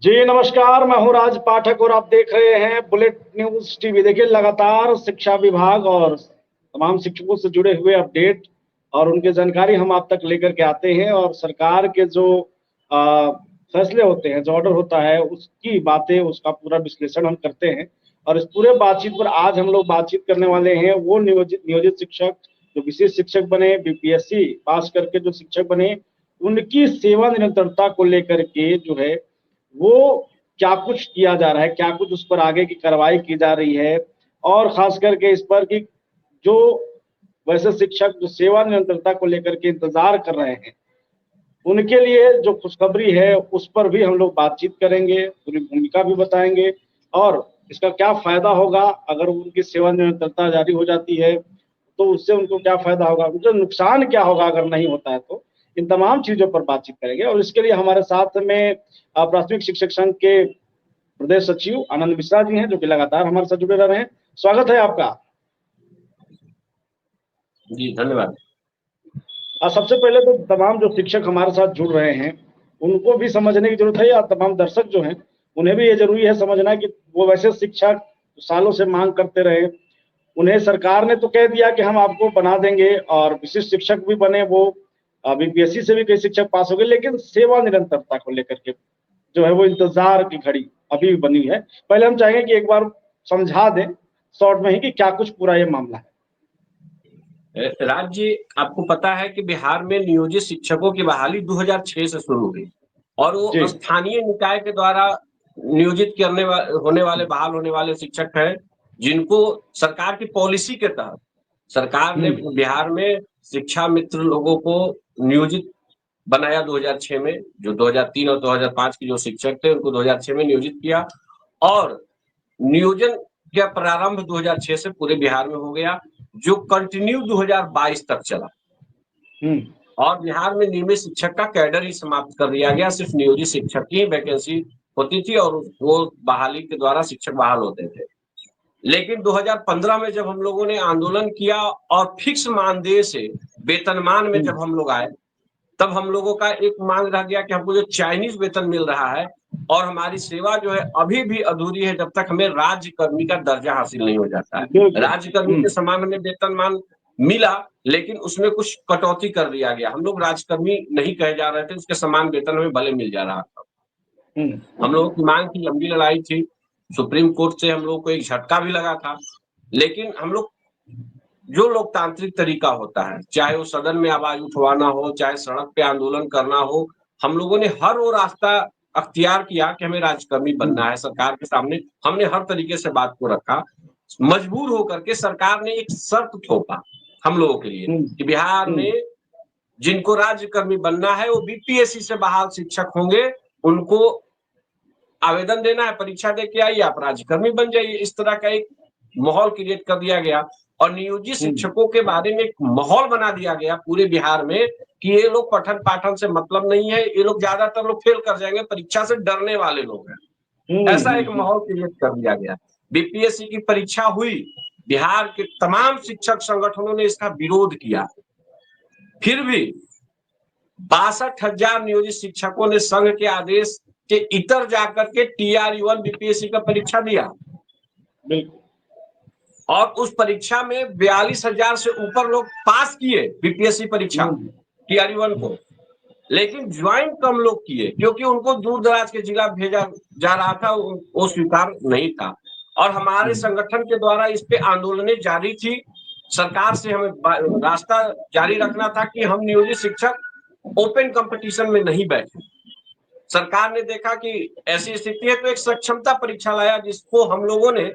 जी नमस्कार, मैं हूँ राज पाठक और आप देख रहे हैं बुलेट न्यूज टीवी। देखिए, लगातार शिक्षा विभाग और तमाम शिक्षकों से जुड़े हुए अपडेट और उनकी जानकारी हम आप तक लेकर के आते हैं, और सरकार के जो फैसले होते हैं, जो ऑर्डर होता है, उसकी बातें, उसका पूरा विश्लेषण हम करते हैं। और इस पूरे बातचीत पर आज हम लोग बातचीत करने वाले हैं वो नियोजित नियोजित शिक्षक, जो विशेष शिक्षक बने, बीपीएससी पास करके जो शिक्षक बने, उनकी सेवा निरंतरता को लेकर के जो है वो क्या कुछ किया जा रहा है, क्या कुछ उस पर आगे की कार्रवाई की जा रही है। और खास करके इस पर कि जो वैसे शिक्षक जो सेवा निरंतरता को लेकर के इंतजार कर रहे हैं, उनके लिए जो खुशखबरी है उस पर भी हम लोग बातचीत करेंगे, पूरी भूमिका भी बताएंगे, और इसका क्या फायदा होगा अगर उनकी सेवा निरंतरता जारी हो जाती है, तो उससे उनको क्या फायदा होगा, उनका नुकसान क्या होगा अगर नहीं होता है तो। इन तमाम चीजों पर बातचीत करेंगे, और इसके लिए हमारे साथ में प्राथमिक शिक्षक संघ के प्रदेश सचिव आनंद मिश्रा जी हैं, जो कि लगातार हमारे साथ जुड़े रह रहे हैं। स्वागत है आपका। जी धन्यवाद। सबसे पहले तो तमाम जो शिक्षक हमारे साथ जुड़ रहे हैं उनको भी समझने की जरूरत है, या तमाम दर्शक जो हैं उन्हें भी ये जरूरी है समझना कि वो वैसे शिक्षक सालों से मांग करते रहे, उन्हें सरकार ने तो कह दिया कि हम आपको बना देंगे और विशिष्ट शिक्षक भी बने, वो बीपीएससी से भी कई शिक्षक पास हो गए, लेकिन सेवा निरंतरता को लेकर के जो है वो इंतजार की घड़ी अभी भी बनी है। पहले हम चाहेंगे कि एक बार समझा दें शॉर्ट में ही कि क्या कुछ पूरा ये मामला है। राज्य आपको पता है कि बिहार में नियोजित शिक्षकों की बहाली 2006 से शुरू हुई और जी। वो स्थानीय निकाय के द्वारा नियोजित होने वाले बहाल होने वाले शिक्षक हैं, जिनको सरकार की पॉलिसी के तहत सरकार ने बिहार में शिक्षा मित्र लोगों को नियोजित बनाया 2006 में। जो 2003 और 2005 के जो शिक्षक थे उनको 2006 में नियोजित किया और नियोजन का प्रारंभ 2006 से पूरे बिहार में हो गया, जो कंटिन्यू 2022 तक चला। और बिहार में नियमित शिक्षक का कैडर ही समाप्त कर दिया गया, सिर्फ नियोजित शिक्षक की वैकेंसी होती थी और वो बहाली के द्वारा शिक्षक बहाल होते थे। लेकिन 2015 में जब हम लोगों ने आंदोलन किया और फिक्स मानदेय से वेतनमान में जब हम लोग आए, तब हम लोगों का एक मांग रह गया कि हमको जो चाइनीज वेतन मिल रहा है और हमारी सेवा जो है अभी भी अधूरी है जब तक हमें राज्य कर्मी का दर्जा हासिल नहीं हो जाता है। राज्य कर्मी के समान हमें वेतनमान मिला, लेकिन उसमें कुछ कटौती कर दिया गया। हम लोग राजकर्मी नहीं कहे जा रहे थे, उसके समान वेतन हमें भले मिल जा रहा था। हम लोगों की मांग की लंबी लड़ाई थी, सुप्रीम कोर्ट से हम लोग को एक झटका भी लगा था, लेकिन हम लोग जो लोकतांत्रिक तरीका होता है, चाहे वो सदन में आवाज उठवाना हो, चाहे सड़क पे आंदोलन करना हो, हम लोगों ने हर वो रास्ता अख्तियार किया कि हमें राजकर्मी बनना है। सरकार के सामने हमने हर तरीके से बात को रखा। मजबूर होकर के सरकार ने एक शर्त थोपा हम लोगों के लिए कि बिहार में जिनको राज्यकर्मी बनना है वो बीपीएससी से बहाल शिक्षक होंगे, उनको आवेदन देना है, परीक्षा दे के आइए, आप राज्यकर्मी बन जाइए। इस तरह का एक माहौल क्रिएट कर दिया गया और नियोजित शिक्षकों के बारे में एक माहौल बना दिया गया पूरे बिहार में कि ये लोग पठन पाठन से मतलब नहीं है, ये लोग ज्यादातर लोग फेल कर जाएंगे, परीक्षा से डरने वाले लोग हैं। ऐसा एक माहौल क्रिएट कर दिया गया। बीपीएससी की परीक्षा हुई, बिहार के तमाम शिक्षक संगठनों ने इसका विरोध किया, फिर भी 62,000 नियोजित शिक्षकों ने संघ के आदेश के इतर जाकर के TRE-1 बीपीएससी का परीक्षा दिया और उस परीक्षा में 42,000 से ऊपर लोग पास किए बीपीएससी परीक्षा TRE-1 को, लेकिन ज्वाइन कम लोग किए क्योंकि उनको दूर दराज के जिला भेजा जा रहा था, वो स्वीकार नहीं था। और हमारे संगठन के द्वारा इस पे आंदोलनें जारी थी। सरकार से हमें रास्ता जारी रखना था कि हम नियोजित शिक्षक ओपन कंपटीशन में नहीं बैठे। सरकार ने देखा कि ऐसी स्थिति है तो एक सक्षमता परीक्षा लाया, जिसको हम लोगों ने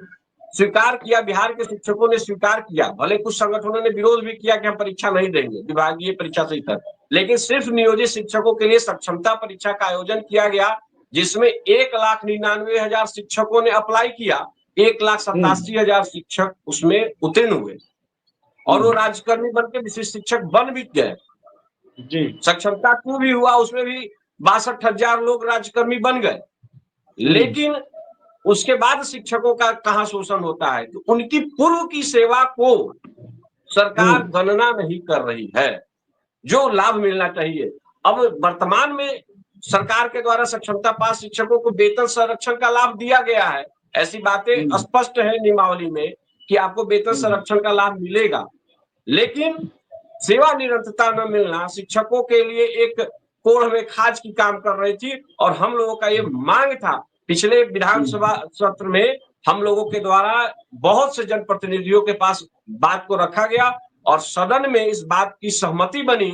स्वीकार किया, बिहार के शिक्षकों ने स्वीकार किया। भले कुछ संगठनों ने विरोध भी किया कि हम परीक्षा नहीं देंगे विभागीय परीक्षा से इतर, लेकिन सिर्फ नियोजित शिक्षकों के लिए सक्षमता परीक्षा का आयोजन किया गया, जिसमें 1,99,000 शिक्षकों ने अप्लाई किया, 1,87,000 शिक्षक उसमें उत्तीर्ण हुए और वो राज्यकर्मी बन के विशिष्ट शिक्षक बन भी गए। सक्षमता 2 भी हुआ, उसमें भी 62,000 लोग राज्यकर्मी बन गए। लेकिन उसके बाद शिक्षकों का कहां शोषण होता है, तो उनकी पूर्व की सेवा को सरकार गणना नहीं कर रही है, जो लाभ मिलना चाहिए। अब वर्तमान में सरकार के द्वारा सक्षमता पास शिक्षकों को वेतन संरक्षण का लाभ दिया गया है। ऐसी बातें स्पष्ट है नियमावली में कि आपको वेतन संरक्षण का लाभ मिलेगा, लेकिन सेवा निरंतरता न मिलना शिक्षकों के लिए एक कोढ़ में खाज की काम कर रही थी। और हम लोगों का ये मांग था, पिछले विधानसभा सत्र में हम लोगों के द्वारा बहुत से जनप्रतिनिधियों के पास बात को रखा गया और सदन में इस बात की सहमति बनी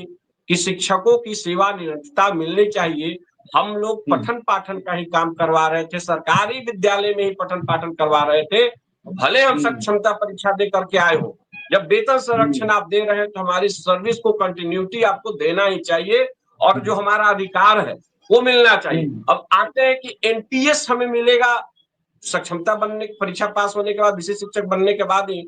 कि शिक्षकों की सेवा निरंतरता मिलनी चाहिए। हम लोग पठन पाठन का ही काम करवा रहे थे, सरकारी विद्यालय में ही पठन पाठन करवा रहे थे, भले हम सक्षमता परीक्षा दे करके आए हो। जब वेतन संरक्षण आप दे रहे हैं तो हमारी सर्विस को कंटिन्यूटी आपको देना ही चाहिए और जो हमारा अधिकार है वो मिलना चाहिए। अब आते हैं कि एनपीएस हमें मिलेगा, सक्षमता बनने परीक्षा पास होने के बाद, विशेष शिक्षक बनने के बाद ही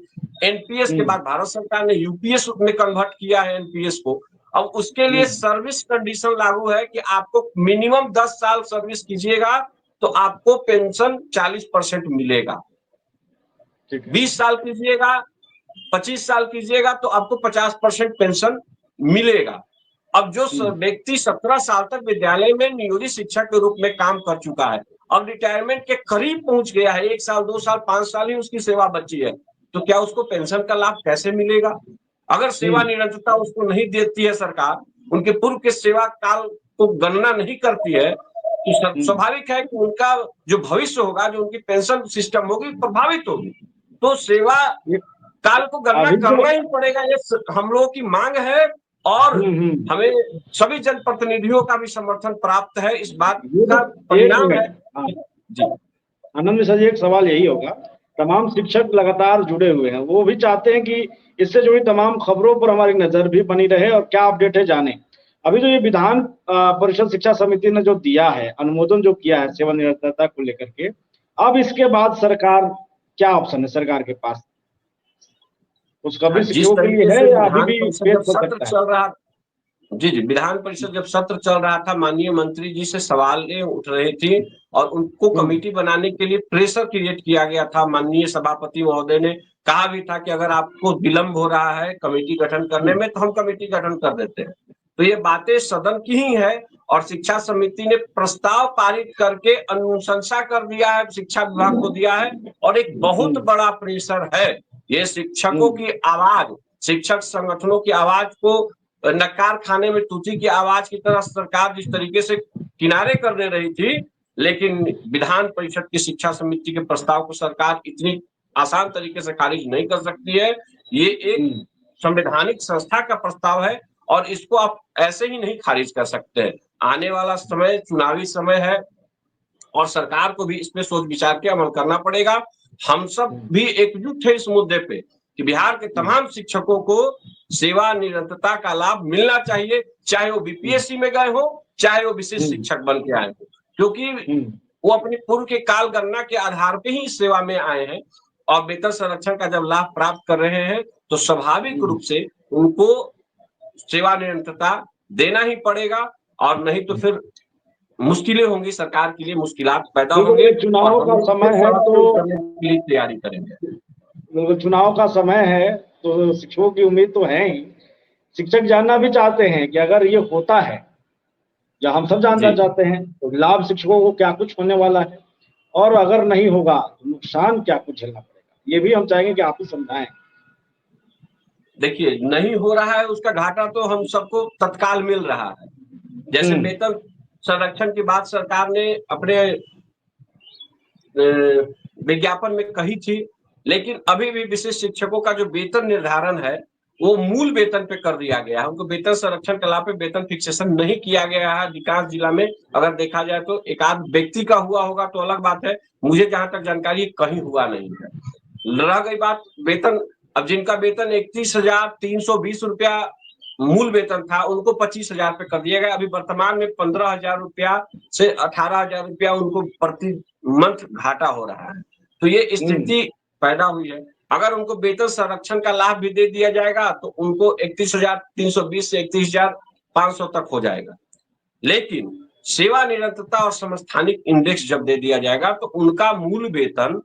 एनपीएस के बाद भारत सरकार ने यूपीएस में कन्वर्ट किया है एनपीएस को। अब उसके लिए सर्विस कंडीशन लागू है कि आपको मिनिमम 10 साल सर्विस कीजिएगा तो आपको पेंशन 40% मिलेगा, 20 साल कीजिएगा, 25 साल कीजिएगा तो आपको 50% पेंशन मिलेगा। अब जो व्यक्ति 17 साल तक विद्यालय में नियोजित शिक्षक के रूप में काम कर चुका है, अब रिटायरमेंट के करीब पहुंच गया है, 1 साल 2 साल 5 साल ही उसकी सेवा बची है, तो क्या उसको पेंशन का लाभ कैसे मिलेगा? अगर सेवा निरंतरता उसको नहीं देती है सरकार, उनके पूर्व के सेवा काल को गणना नहीं करती है, तो स्वाभाविक है कि उनका जो भविष्य होगा, जो उनकी पेंशन सिस्टम होगी, प्रभावित होगी। तो सेवा काल को गणना करना ही पड़ेगा, ये हम लोगों की मांग है और हमें सभी जनप्रतिनिधियों का भी समर्थन प्राप्त है। इस बात का परिणाम है। आनंद मिश्रा जी, एक सवाल यही होगा, तमाम शिक्षक लगातार जुड़े हुए हैं, वो भी चाहते हैं कि इससे जुड़ी तमाम खबरों पर हमारी नजर भी बनी रहे और क्या अपडेट है जाने। अभी जो ये विधान परिषद शिक्षा समिति ने जो दिया है, अनुमोदन जो किया है सेवा निरंतरता को लेकर के, अब इसके बाद सरकार क्या ऑप्शन है सरकार के पास? उसका भी शिक्षकों के लिए है या अभी भी पेश हो सकता है? चल रहा, जी जी, विधान परिषद जब सत्र चल रहा था, माननीय मंत्री जी से सवालें उठ रही थी और उनको कमेटी बनाने के लिए प्रेशर क्रिएट किया गया था। माननीय सभापति महोदय ने कहा भी था कि अगर आपको विलंब हो रहा है कमेटी गठन करने में तो हम कमेटी गठन कर देते हैं। तो ये बातें सदन की ही है और शिक्षा समिति ने प्रस्ताव पारित करके अनुशंसा कर दिया है, शिक्षा विभाग को दिया है और एक बहुत बड़ा प्रेशर है। ये शिक्षकों की आवाज, शिक्षक संगठनों की आवाज को नकार खाने में तूती की आवाज की तरह सरकार जिस तरीके से किनारे कर दे रही थी, लेकिन विधान परिषद की शिक्षा समिति के प्रस्ताव को सरकार इतनी आसान तरीके से खारिज नहीं कर सकती है। ये एक संवैधानिक संस्था का प्रस्ताव है और इसको आप ऐसे ही नहीं खारिज कर सकते। आने वाला समय चुनावी समय है और सरकार को भी इसमें सोच विचार के अमल करना पड़ेगा। हम सब भी एकजुट है इस मुद्दे पे कि बिहार के तमाम शिक्षकों को सेवा निरंतरता का लाभ मिलना चाहिए, चाहे वो बीपीएससी में गए हो, चाहे वो विशेष शिक्षक बन के आए हो, क्योंकि वो अपने पूर्व के काल गणना के आधार पे ही सेवा में आए हैं और वेतन संरक्षण का जब लाभ प्राप्त कर रहे हैं तो स्वाभाविक रूप से उनको सेवा निरंतरता देना ही पड़ेगा और नहीं तो फिर मुश्किलें होंगी, सरकार के लिए मुश्किलात पैदा होंगे। चुनाव का समय है तो तैयारी करेंगे। चुनाव का समय है तो शिक्षकों की उम्मीद तो है ही, शिक्षक जानना भी चाहते हैं कि अगर ये होता है, या हम सब जानना चाहते हैं, तो लाभ शिक्षकों को क्या कुछ होने वाला है और अगर नहीं होगा तो नुकसान क्या कुछ झेलना पड़ेगा, ये भी हम चाहेंगे कि आप ही समझाएं। देखिए, नहीं हो रहा है उसका घाटा तो हम सबको तत्काल मिल रहा है। जैसे वेतन संरक्षण की बात सरकार ने अपने विज्ञापन में कही थी, लेकिन अभी भी विशेष शिक्षकों का जो वेतन निर्धारण है वो मूल वेतन पे कर दिया गया है। उनको वेतन संरक्षण के लाभ पे वेतन फिक्सेशन नहीं किया गया है अधिकांश जिला में। अगर देखा जाए तो एक आध व्यक्ति का हुआ होगा तो अलग बात है, मुझे जहां तक जानकारी कहीं हुआ नहीं है। रह गई बात वेतन, अब जिनका वेतन 31,320 रुपया मूल वेतन था उनको 25,000 पे कर दिया गया। अभी वर्तमान में 15,000 रुपया से 18,000 रुपया उनको प्रति मंथ घाटा हो रहा है। तो ये स्थिति पैदा हुई है। अगर उनको वेतन संरक्षण का लाभ भी दे दिया जाएगा तो उनको 31,320 से 31,500 तक हो जाएगा। लेकिन सेवा निरंतरता और समस्थानिक इंडेक्स जब दे दिया जाएगा तो उनका मूल वेतन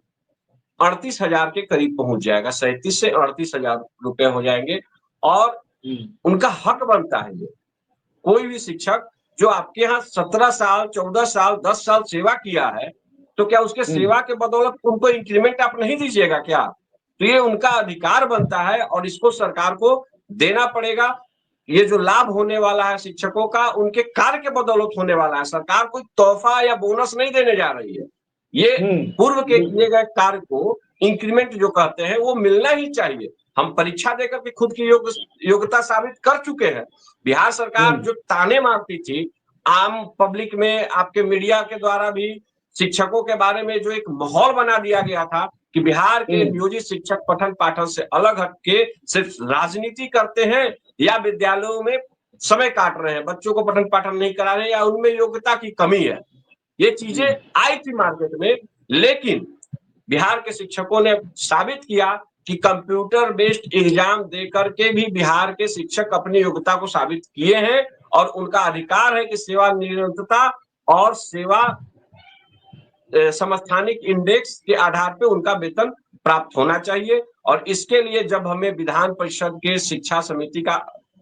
38,000 के करीब पहुंच जाएगा, 37 से 38,000 रुपए हो जाएंगे और उनका हक बनता है ये। कोई भी शिक्षक जो आपके यहाँ 17 साल, 14 साल, 10 साल सेवा किया है, तो क्या उसके सेवा के बदौलत उनको इंक्रीमेंट आप नहीं दीजिएगा क्या? तो ये उनका अधिकार बनता है और इसको सरकार को देना पड़ेगा। ये जो लाभ होने वाला है शिक्षकों का, उनके कार्य के बदौलत होने वाला है। सरकार कोई तोहफा या बोनस नहीं देने जा रही है। ये पूर्व के किए गए कार्य को इंक्रीमेंट जो कहते हैं वो मिलना ही चाहिए। हम परीक्षा देकर के खुद की योग्यता साबित कर चुके हैं। बिहार सरकार जो ताने मारती थी आम पब्लिक में, आपके मीडिया के द्वारा भी शिक्षकों के बारे में जो एक माहौल बना दिया गया था कि बिहार के नियोजित शिक्षक पठन पाठन से अलग हट के सिर्फ राजनीति करते हैं या विद्यालयों में समय काट रहे हैं, बच्चों को पठन पाठन नहीं करा रहे हैं या उनमें योग्यता की कमी है। ये चीजें आई थी मार्केट में, लेकिन बिहार के शिक्षकों ने साबित किया कि कंप्यूटर बेस्ड एग्जाम दे करके भी बिहार के शिक्षक अपनी योग्यता को साबित किए हैं और उनका अधिकार है कि सेवा निरंतरता और सेवा समस्थानिक इंडेक्स के आधार पे उनका वेतन प्राप्त होना चाहिए। और इसके लिए जब हमें विधान परिषद के शिक्षा समिति का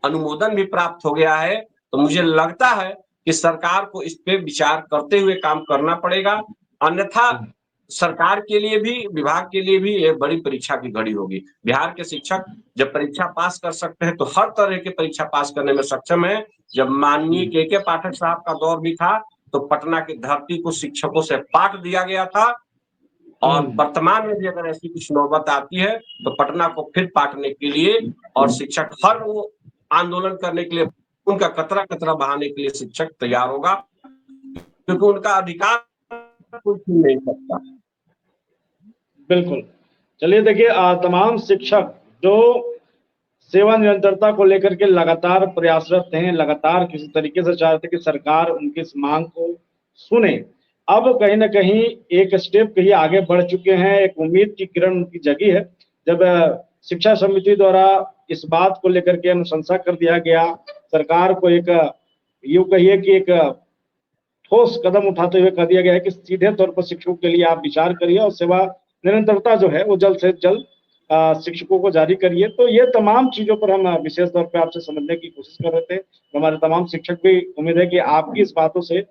अनुमोदन भी प्राप्त हो गया है, तो मुझे लगता है कि सरकार को इस पे विचार करते हुए काम करना पड़ेगा। अन्यथा सरकार के लिए भी, विभाग के लिए भी ये बड़ी परीक्षा की घड़ी होगी। बिहार के शिक्षक जब परीक्षा पास कर सकते हैं तो हर तरह की परीक्षा पास करने में सक्षम है। जब माननीय के पाठक साहब का दौर भी था तो पटना की धरती को शिक्षकों से पाट दिया गया था और वर्तमान में भी अगर ऐसी कुछ नौबत आती है तो पटना को फिर पाटने के लिए और शिक्षक हर वो आंदोलन करने के लिए, उनका कतरा कतरा बहाने के लिए शिक्षक तैयार होगा, क्योंकि उनका अधिकार कोई छीन नहीं सकता। बिल्कुल। चलिए देखिए, तमाम शिक्षक जो सेवा निरंतरता को लेकर के लगातार प्रयासरत हैं, लगातार किसी तरीके से चाहते कि सरकार उनकी इस मांग को सुने। अब कहीं न कहीं एक स्टेप कहीं आगे बढ़ चुके हैं, एक उम्मीद की किरण उनकी जगी है। जब शिक्षा समिति द्वारा इस बात को लेकर के अनुशंसा कर दिया गया, सरकार को एक यूँ कहिए कि एक ठोस कदम उठाते हुए कह दिया गया है कि सीधे तौर पर शिक्षकों के लिए आप विचार करिए और सेवा निरंतरता जो है वो जल्द से जल्द शिक्षकों को जारी करिए। तो ये तमाम चीज़ों पर हम विशेष तौर पे आपसे समझने की कोशिश कर रहे थे। हमारे तमाम शिक्षक भी उम्मीद है कि आपकी इस बातों से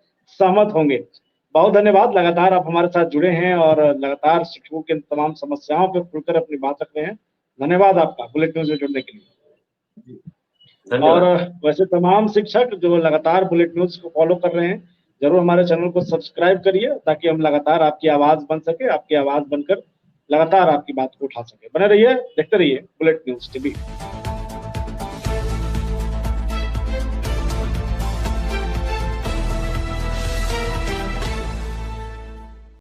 सहमत होंगे। बहुत धन्यवाद, लगातार आप हमारे साथ जुड़े हैं और लगातार शिक्षकों की तमाम समस्याओं पर खुलकर अपनी बात रख रहे हैं। धन्यवाद आपका बुलेट न्यूज़ में जुड़ने के लिए। और वैसे तमाम शिक्षक जो लगातार बुलेट न्यूज़ को फॉलो कर रहे हैं, जरूर हमारे चैनल को सब्सक्राइब करिए ताकि हम लगातार आपकी आवाज़ बन सके, आपकी आवाज़ बनकर लगातार आपकी बात को उठा सके। बने रहिए, देखते रहिए बुलेट न्यूज़ टीवी।